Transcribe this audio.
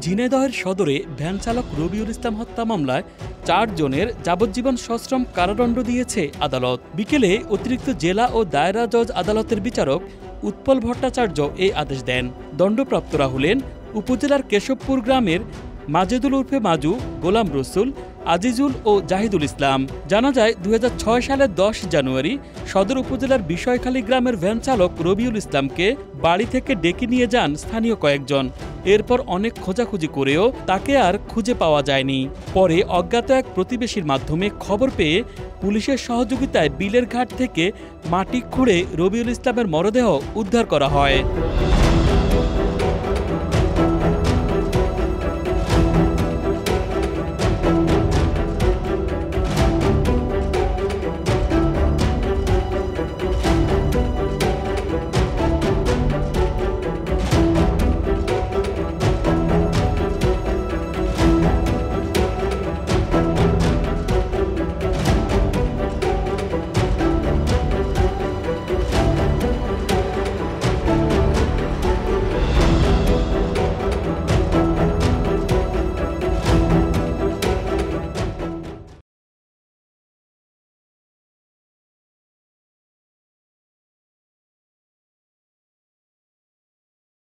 ঝিনাইদহের সদরে ভ্যান চালক রবিউল ইসলাম হত্যা মামলায় 4 জনের যাবজ্জীবন সশ্রম কারাদণ্ড দিয়েছে আদালত। বিকেলে অতিরিক্ত জেলা ও দায়রা জজ আদালতের বিচারক উৎপল ভট্টাচার্য এই আদেশ দেন। দণ্ডপ্রাপ্তরা হলেন উপজেলার কেশবপুর গ্রামের মাজেদুল উর্ফে মাজু, গোলাম রসুল, আজিজুল ও জাহিদুল ইসলাম। জানা যায় 2006 সালের 10 জানুয়ারি সদর উপজেলার বিষয়খালী গ্রামের ভ্যান চালক রবিউল ইসলামকে বাড়ি থেকে ডেকে নিয়ে যান স্থানীয় কয়েকজন। এরপর অনেক খোঁজাখুঁজি করেও তাকে আর খুঁজে পাওয়া যায়নি। পরে অজ্ঞাত এক প্রতিবেশীর মাধ্যমে খবর পেয়ে পুলিশের সহযোগিতায় বিলের ঘাট থেকে মাটি খুঁড়ে রবিউল ইসলামের মরদেহ উদ্ধার করা হয়।